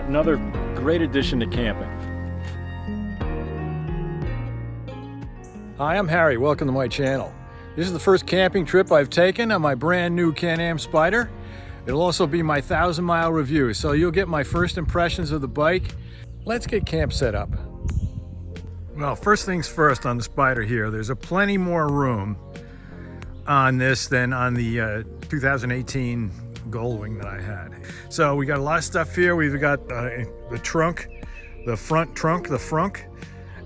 Another great addition to camping. Hi, I'm Harry. Welcome to my channel. This is the first camping trip I've taken on my brand new Can-Am Spyder. It'll also be my 1,000-mile review, so you'll get my first impressions of the bike. Let's get camp set up. Well, first things first on the Spyder here, there's a plenty more room on this than on the 2018 Goldwing that I had. So we got a lot of stuff here. We've got the trunk, the front trunk, the frunk.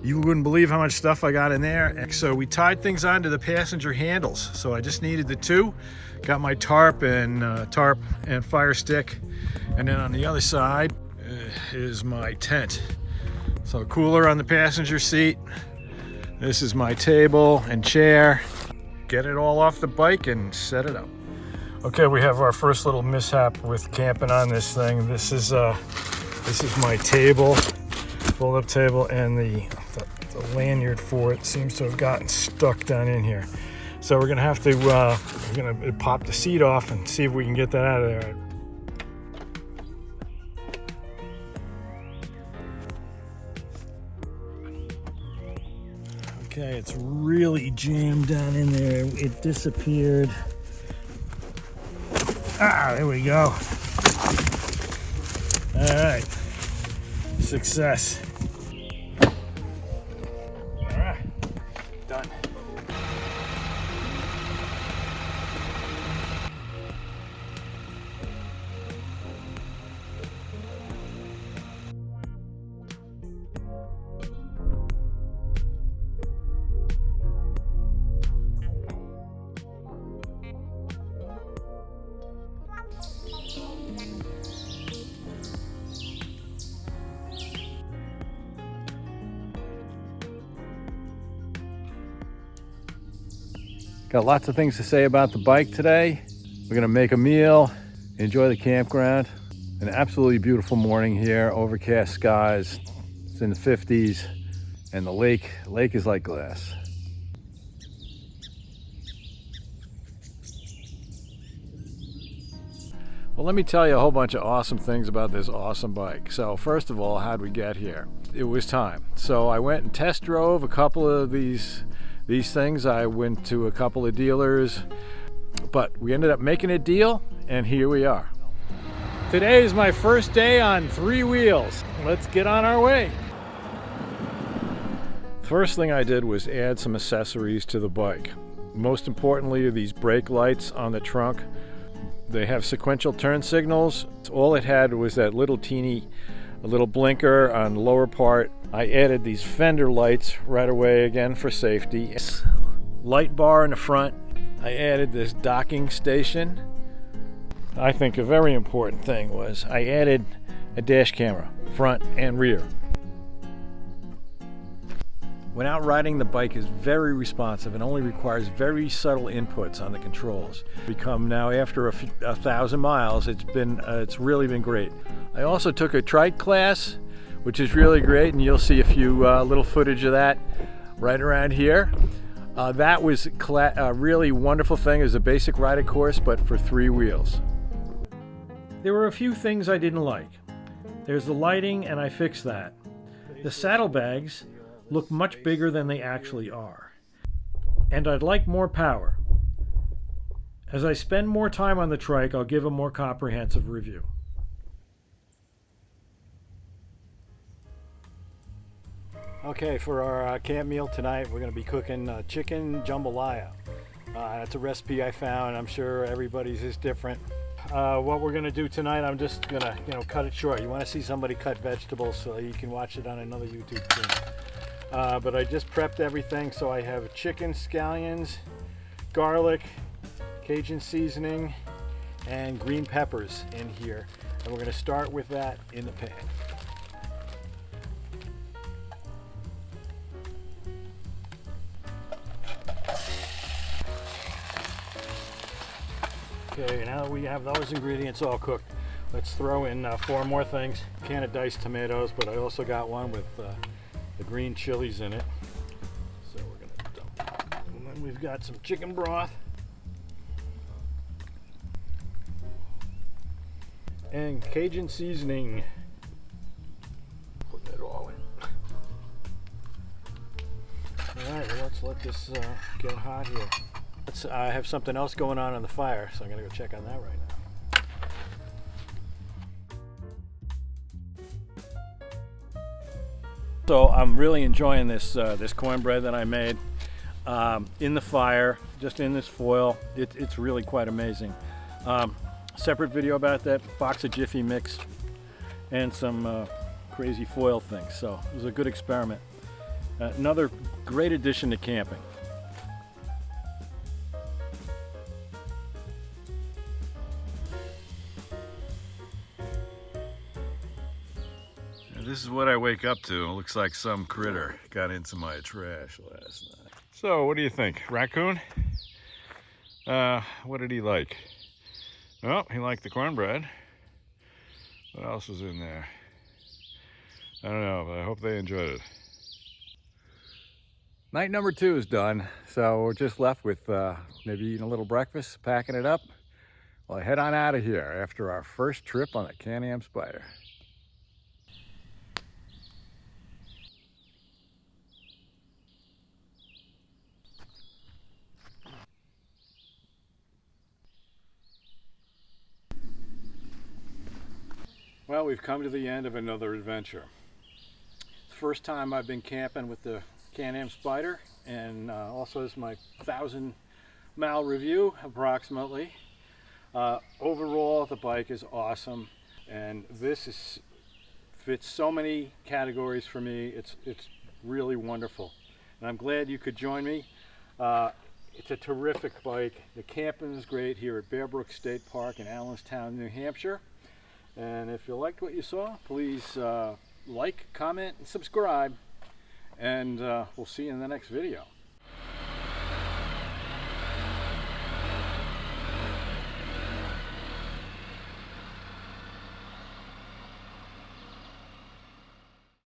You wouldn't believe how much stuff I got in there. So we tied things onto the passenger handles. So I just needed the two. Got my tarp and fire stick. And then on the other side is my tent. So cooler on the passenger seat. This is my table and chair. Get it all off the bike and set it up. Okay, we have our first little mishap with camping on this thing. This is my table, fold-up table, and the lanyard for it seems to have gotten stuck down in here. So we're gonna have to we're gonna pop the seat off and see if we can get that out of there. Okay, it's really jammed down in there. It disappeared. Ah, there we go. All right, success. All right, done. Got lots of things to say about the bike today. We're gonna make a meal, enjoy the campground. An absolutely beautiful morning here, overcast skies. It's in the 50s, and the lake is like glass. Well, let me tell you a whole bunch of awesome things about this awesome bike. So first of all, how'd we get here? It was time. So I went and test drove a couple of these things. I went to a couple of dealers, but we ended up making a deal, and here we are. Today is my first day on 3 wheels. Let's get on our way. First thing I did was add some accessories to the bike. Most importantly are these brake lights on the trunk. They have sequential turn signals. All it had was that little blinker on the lower part. I added these fender lights right away again for safety. Light bar in the front. I added this docking station. I think a very important thing was I added a dash camera, front and rear. When out riding, the bike is very responsive and only requires very subtle inputs on the controls. Become now, after a 1,000 miles, it's really been great. I also took a trike class, which is really great, and you'll see a few little footage of that right around here. That was a really wonderful thing. It was a basic rider course, but for 3 wheels. There were a few things I didn't like. There's the lighting, and I fixed that. The saddlebags look much bigger than they actually are. And I'd like more power. As I spend more time on the trike, I'll give a more comprehensive review. Okay, for our camp meal tonight, we're going to be cooking chicken jambalaya. That's a recipe I found. I'm sure everybody's is different. What we're going to do tonight, I'm just going to cut it short. You want to see somebody cut vegetables, so you can watch it on another YouTube channel. But I just prepped everything, so I have chicken, scallions, garlic, Cajun seasoning, and green peppers in here. And we're going to start with that in the pan. Okay, now that we have those ingredients all cooked, let's throw in 4 more things. A can of diced tomatoes, but I also got one with the green chilies in it. So we're going to dump We've got some chicken broth and Cajun seasoning. Putting it all in. All right, well, let's let this get hot here. I have something else going on the fire, so I'm gonna go check on that right now. So I'm really enjoying this this cornbread that I made in the fire, just in this foil. It's really quite amazing. Separate video about that, box of Jiffy mix and some crazy foil things. So it was a good experiment. Another great addition to camping. This is what I wake up to. It looks like some critter got into my trash last night. So what do you think? Raccoon? What did he like? Well, he liked the cornbread. What else was in there? I don't know, but I hope they enjoyed it. Night number 2 is done, so we're just left with maybe eating a little breakfast, packing it up. Well, I head on out of here after our first trip on the Can-Am Spyder. Well, we've come to the end of another adventure. It's the first time I've been camping with the Can-Am Spyder, and also is my 1,000-mile review, approximately. Overall, the bike is awesome, and this fits so many categories for me. It's really wonderful, and I'm glad you could join me. It's a terrific bike. The camping is great here at Bear Brook State Park in Allenstown, New Hampshire. And if you liked what you saw, please like, comment, and subscribe. And we'll see you in the next video.